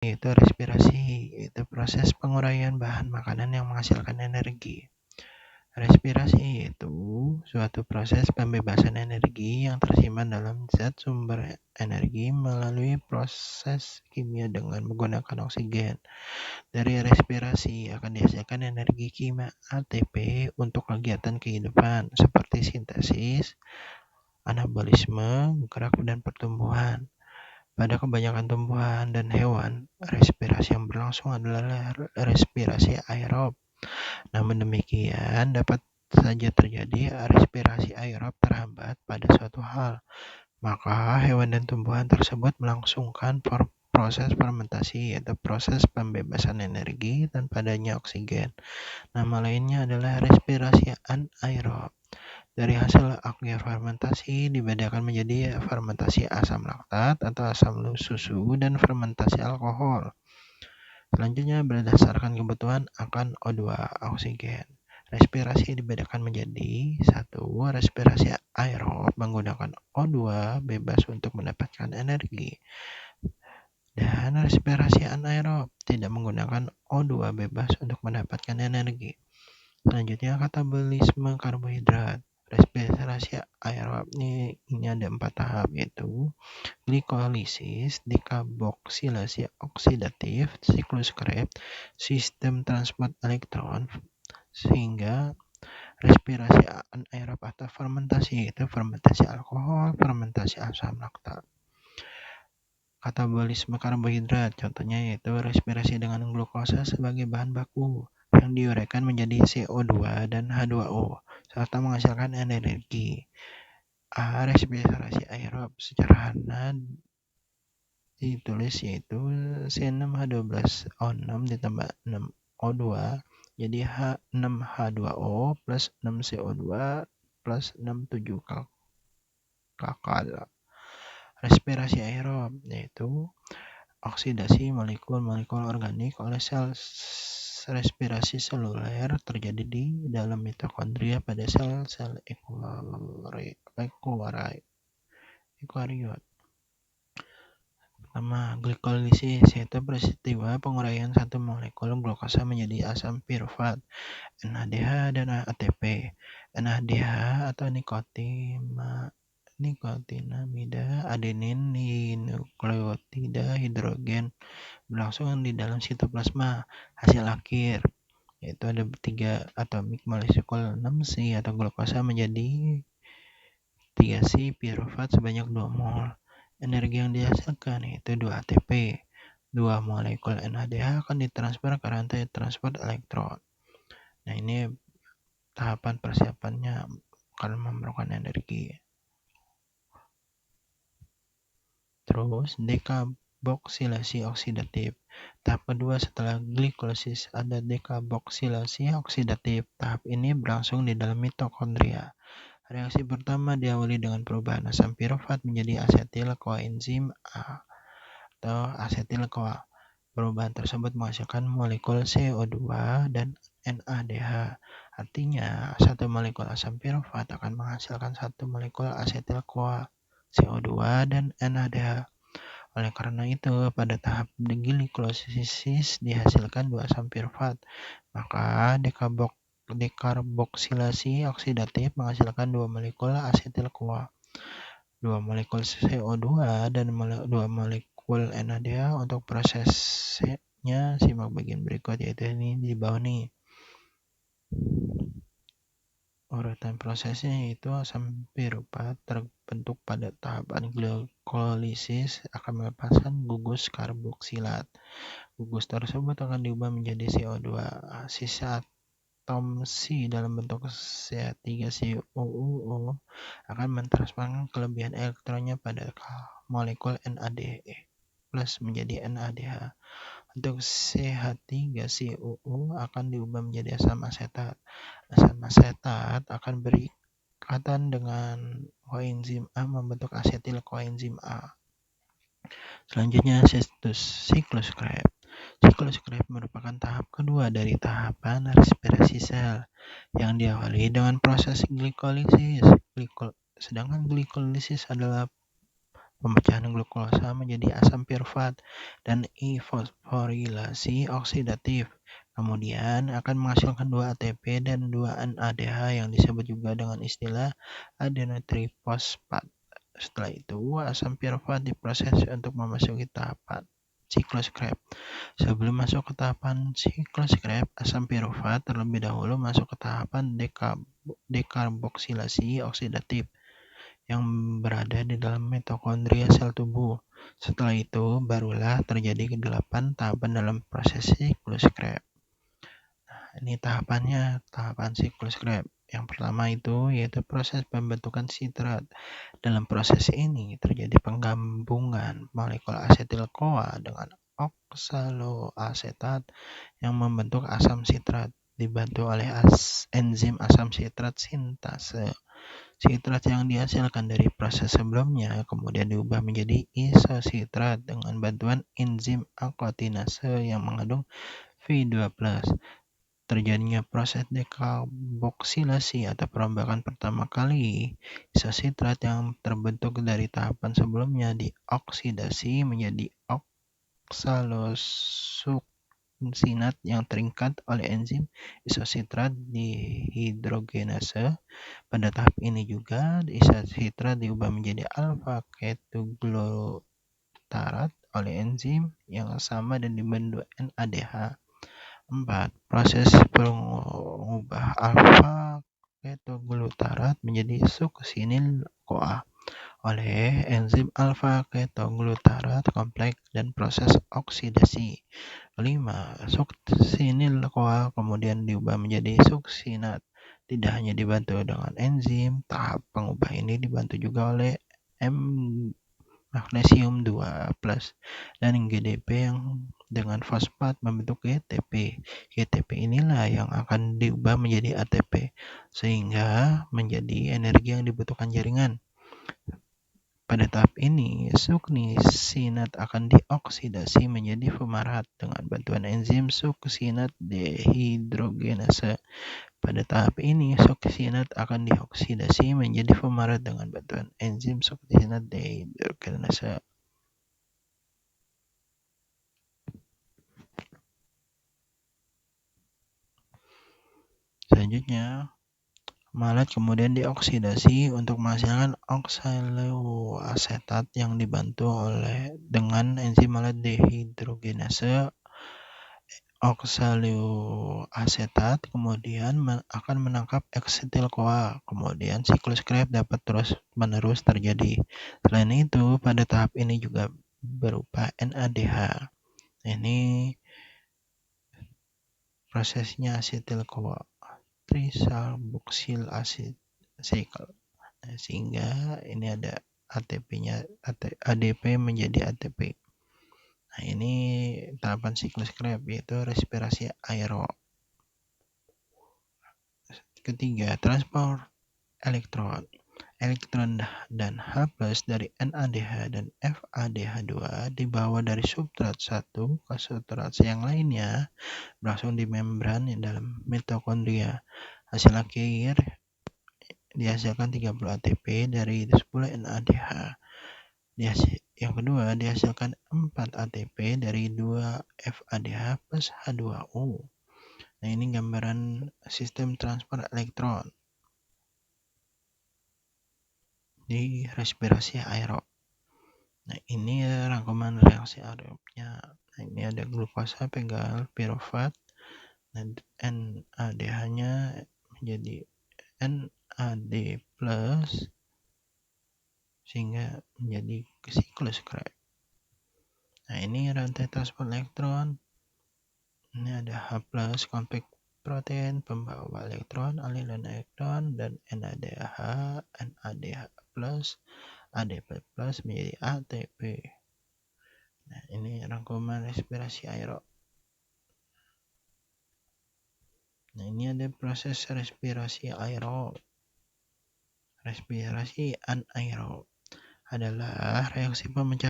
Yaitu respirasi, yaitu proses penguraian bahan makanan yang menghasilkan energi. Respirasi yaitu suatu proses pembebasan energi yang tersimpan dalam zat sumber energi melalui proses kimia dengan menggunakan oksigen. Dari respirasi akan dihasilkan energi kimia ATP untuk kegiatan kehidupan seperti sintesis, anabolisme, gerak dan pertumbuhan. Pada kebanyakan tumbuhan dan hewan, respirasi yang berlangsung adalah respirasi aerob. Namun demikian, dapat saja terjadi respirasi aerob terhambat pada suatu hal. Maka hewan dan tumbuhan tersebut melangsungkan proses fermentasi, yaitu proses pembebasan energi tanpa adanya oksigen. Nama lainnya adalah respirasi anaerob. Dari hasil akhir fermentasi dibedakan menjadi fermentasi asam laktat atau asam susu dan fermentasi alkohol. Selanjutnya berdasarkan kebutuhan akan O2 oksigen. Respirasi dibedakan menjadi 1. Respirasi aerob menggunakan O2 bebas untuk mendapatkan energi. Dan respirasi anaerob tidak menggunakan O2 bebas untuk mendapatkan energi. Selanjutnya katabolisme karbohidrat. Respirasi aerob ini ada 4 tahap, yaitu glikolisis, dekarboksilasi oksidatif, siklus Krebs, sistem transport elektron, sehingga respirasi anaerob atau fermentasi itu fermentasi alkohol, fermentasi asam laktat. Katabolisme karbohidrat contohnya yaitu respirasi dengan glukosa sebagai bahan baku yang diuraikan menjadi CO2 dan H2O serta menghasilkan energi. Respirasi aerob secara hana ditulis yaitu C6H12O6 ditambah 6O2 jadi H6H2O plus 6CO2 plus 67 Respirasi aerob yaitu oksidasi molekul-molekul organik oleh sel. Respirasi seluler terjadi di dalam mitokondria pada sel-sel eukariot. Pertama, glikolisis yaitu peristiwa penguraian satu molekul glukosa menjadi asam pirufat, NADH dan ATP. NADH atau nikotinamida adenin nukleotida hidrogen berlangsung di dalam sitoplasma. Hasil akhir yaitu ada 3 atomik molekul 6C atau glukosa menjadi 3C pirufat sebanyak 2 mol. Energi yang dihasilkan yaitu 2 ATP. 2 molekul NADH akan ditransfer ke rantai transport elektron. Nah, ini tahapan persiapannya kalau memerlukan energi. Terus dekarboksilasi oksidatif. Tahap kedua setelah glikolisis ada dekarboksilasi oksidatif. Tahap ini berlangsung di dalam mitokondria. Reaksi pertama diawali dengan perubahan asam pirufat menjadi asetil koenzim A atau asetil CoA. Perubahan tersebut menghasilkan molekul CO2 dan NADH. Artinya, satu molekul asam pirufat akan menghasilkan satu molekul asetil CoA, CO2 dan NADH. Oleh karena itu, pada tahap glikolisis dihasilkan 2 asam pirufat, maka dekarboksilasi oksidatif menghasilkan 2 molekul asetil CoA, 2 molekul CO2 dan 2 molekul NADH. Untuk prosesnya simak bagian berikut, yaitu ini di bawah nih. Urutan prosesnya yaitu asam pirufat terbentuk pada tahapan glikolisis akan melepaskan gugus karboksilat. Gugus tersebut akan diubah menjadi CO2. Sisa atom C dalam bentuk C3COO akan mentransferkan kelebihan elektronnya pada molekul NADH plus menjadi NADH. Untuk CH3COO akan diubah menjadi asam asetat. Asam asetat akan berikatan dengan koenzim A membentuk asetil koenzim A. Selanjutnya siklus Krebs. Siklus Krebs merupakan tahap kedua dari tahapan respirasi sel yang diawali dengan proses glikolisis. Sedangkan glikolisis adalah pemecahan glukosa menjadi asam piruvat, dan fosforilasi oksidatif. Kemudian akan menghasilkan 2 ATP dan 2 NADH yang disebut juga dengan istilah adenotrifosfat. Setelah itu, asam piruvat diproses untuk memasuki tahapan siklus Krebs. Sebelum masuk ke tahapan siklus Krebs, asam piruvat terlebih dahulu masuk ke tahapan dekarboksilasi oksidatif yang berada di dalam mitokondria sel tubuh. Setelah itu, barulah terjadi ke-8 tahapan dalam proses siklus Krebs. Ini tahapan siklus Krebs. Yang pertama itu yaitu proses pembentukan sitrat. Dalam proses ini terjadi penggabungan molekul asetil-CoA dengan oksaloasetat yang membentuk asam sitrat, dibantu oleh enzim asam sitrat sintase. Sitrat yang dihasilkan dari proses sebelumnya kemudian diubah menjadi isositrat dengan bantuan enzim akotinase yang mengandung V2+. Terjadinya proses dekarboksilasi atau perombakan pertama kali, isositrat yang terbentuk dari tahapan sebelumnya dioksidasi menjadi oksalosuksinat yang terikat oleh enzim isositrat dihidrogenase. Pada tahap ini juga isositrat diubah menjadi alfa-ketoglutarat oleh enzim yang sama dan dibantu NADH. 4. Proses pengubah alfa-ketoglutarat menjadi suksinil-CoA oleh enzim alfa-ketoglutarat kompleks dan proses oksidasi. 5. Suksinil-CoA kemudian diubah menjadi suksinat. Tidak hanya dibantu dengan enzim, tahap pengubah ini dibantu juga oleh magnesium 2+ dan GDP yang dengan fosfat membentuk GTP. GTP inilah yang akan diubah menjadi ATP sehingga menjadi energi yang dibutuhkan jaringan. Pada tahap ini, suksinat akan dioksidasi menjadi fumarat dengan bantuan enzim suksinat dehidrogenase. Pada tahap ini, suksinat akan dioksidasi menjadi fumarat dengan bantuan enzim suksinat dehidrogenase. Selanjutnya, malat kemudian dioksidasi untuk menghasilkan oksaloasetat yang dibantu oleh dengan enzim malat dehidrogenase. Oksaloasetat kemudian akan menangkap asetil-CoA. Kemudian siklus Krebs dapat terus-menerus terjadi. Selain itu, pada tahap ini juga berupa NADH. Ini prosesnya asetil-CoA, trisarboksil acid cycle. Sehingga ini ada ATP-nya, ADP menjadi ATP. Nah, ini tahapan siklus Krebs yaitu respirasi aerob. Ketiga, transport elektron. Elektron dan H+ dari NADH dan FADH2 dibawa dari substrat satu ke substrat yang lainnya berlangsung di membran dalam mitokondria. Hasil akhir dihasilkan 30 ATP dari 10 NADH. Yang kedua, dihasilkan 4 ATP dari 2 FADH plus H2O. Nah, ini gambaran sistem transport elektron di respirasi aerob. Nah, ini rangkuman reaksi aerobnya. Nah, ini ada glukosa pegal pirufat. Nah, NADH-nya menjadi NAD+ sehingga menjadi siklus Krebs. Nah, ini rantai transport elektron. Ini ada H+ kompleks protein pembawa elektron, aliran elektron, dan NADH, NADH+, ADP+ menjadi ATP. Nah, ini rangkuman respirasi aerob. Nah, ini ada proses respirasi aerob. Respirasi anaerob adalah reaksi pemecahan